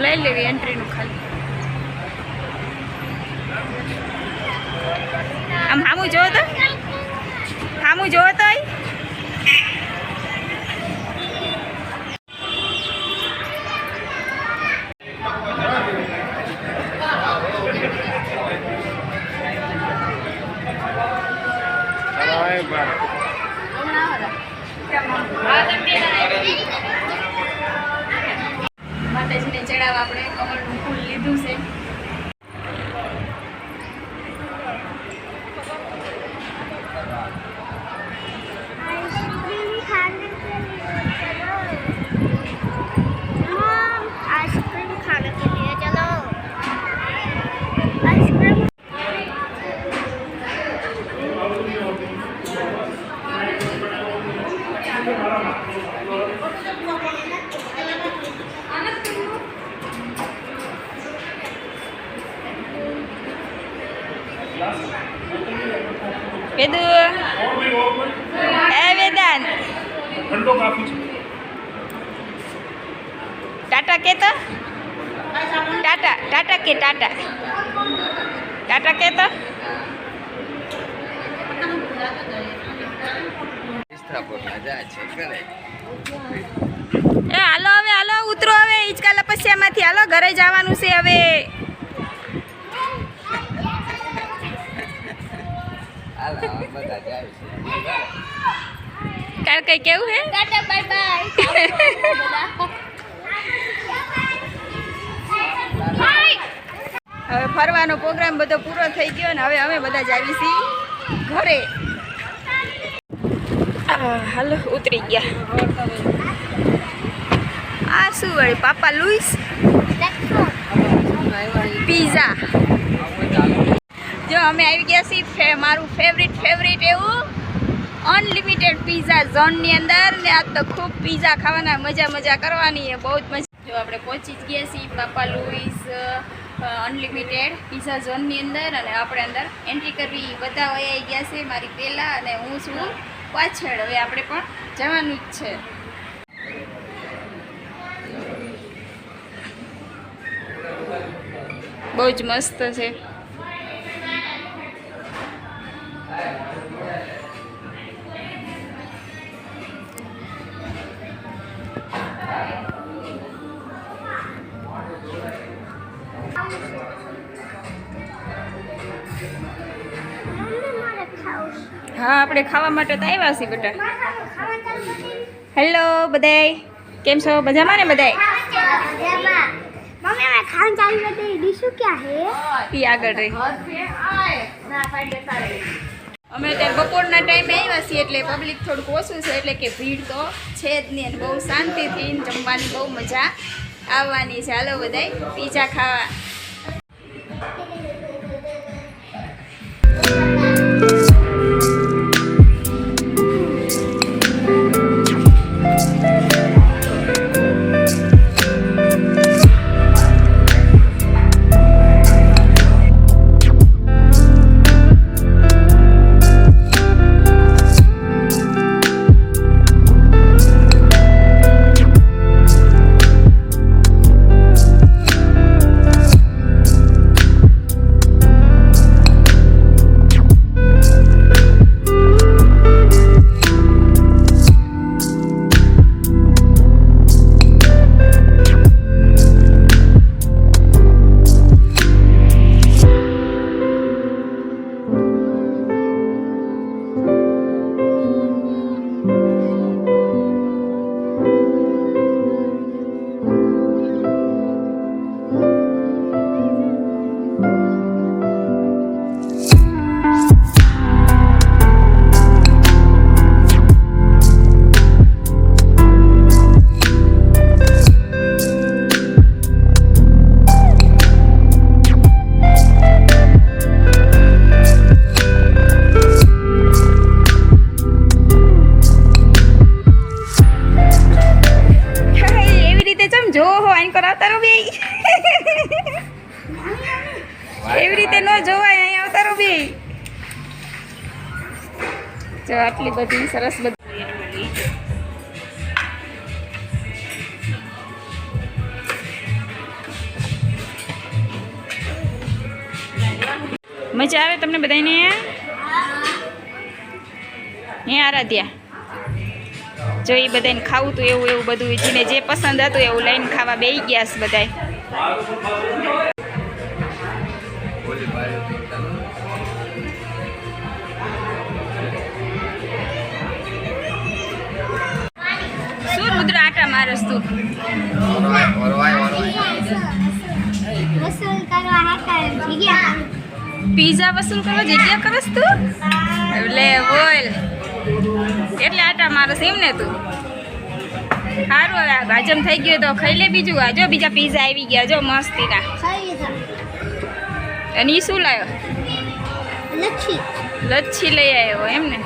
લઈ લેવી એન્ટ્રીનું ખાલી. આમ સામું જોવો તો માતાજીને ચડાવવા આપણે કમળનું ફૂલ લીધું છે. વેદાંત ટાટા કે તો ટાટા કે ટાટા કે તો હાલો હવે હાલો ઉતરો હવે હિંચકા લપસ્યામાંથી હાલો ઘરે જવાનું છે હવે. તાર કઈ કેવું હે? Tata bye bye. હવે ફરવાનો પ્રોગ્રામ બધો પૂરો થઈ ગયો ને હવે અમે બધા જ આવી છીએ ઘરે. હાલો ઉતરી ગયા. આ શું વળી પાપા લુઈસ પીઝા. જો અમે આવી ગયા છીએ મારું ફેવરિટ એવું અનલિમિટેડ પીઝા ઝોનની અંદર ને આજ તો ખૂબ પીઝા ખાવાના મજા કરવાની છે બહુ જ મજા. જો આપણે પહોંચી જ ગયા છીએ પાપા લુઈસ અનલિમિટેડ પીઝા ઝોનની અંદર અને આપણે અંદર એન્ટ્રી કરવી. બધા આવી ગયા છે મારી પહેલાં અને હું છું પાછળ. હવે આપણે પણ જવાનું જ છે. બહુ જ મસ્ત છે. હા આપણે ખાવા માટે તો આવ્યા છીએ બેટા. હેલો બધાય, કેમ છો? મજામાં ને બધાય? मम्मी मैं खान चालू कर दे डिशू क्या है પી આગળ રહી. અમે ત્યાં બપોરના ટાઈમે આવ્યા છીએ એટલે પબ્લિક થોડુંક ઓછું છે એટલે કે ભીડ તો છે જ નહીં અને બહુ શાંતિથી જમવાની બહુ મજા આવવાની છે. હાલો બધાય પીઝા ખાવા. એવી રીતે ન જોવાય, અહીંયા આવતારો બી જો આટલી બધી સરસ બધી મજા આવે તમને બધાને? હે આરાધ્યા, જો એ બધાને ખાવું હતું એવું એવું બધું જેને જે પસંદ હતું એવું લઈને ખાવા બેસી ગયા છે બધાય. શું રુદ્ર આટા મારસ તું? વસૂલ કરવા હતા જગ્યા. પીઝા વસૂલ કરવા જગ્યા કરસ તું? લે બોલ, એટલે આટા મારસ એમ ને તું? સારું, હવે આ ભાજમ થઈ ગયું તો ખાઈ લે બીજું. આ જો બીજા પીઝા આવી ગયા જો મસ્તીના. ખાઈ લીધા. અને એ શું લાવ્યો? લચ્છી. લચ્છી લઈ આવ્યો એમ ને?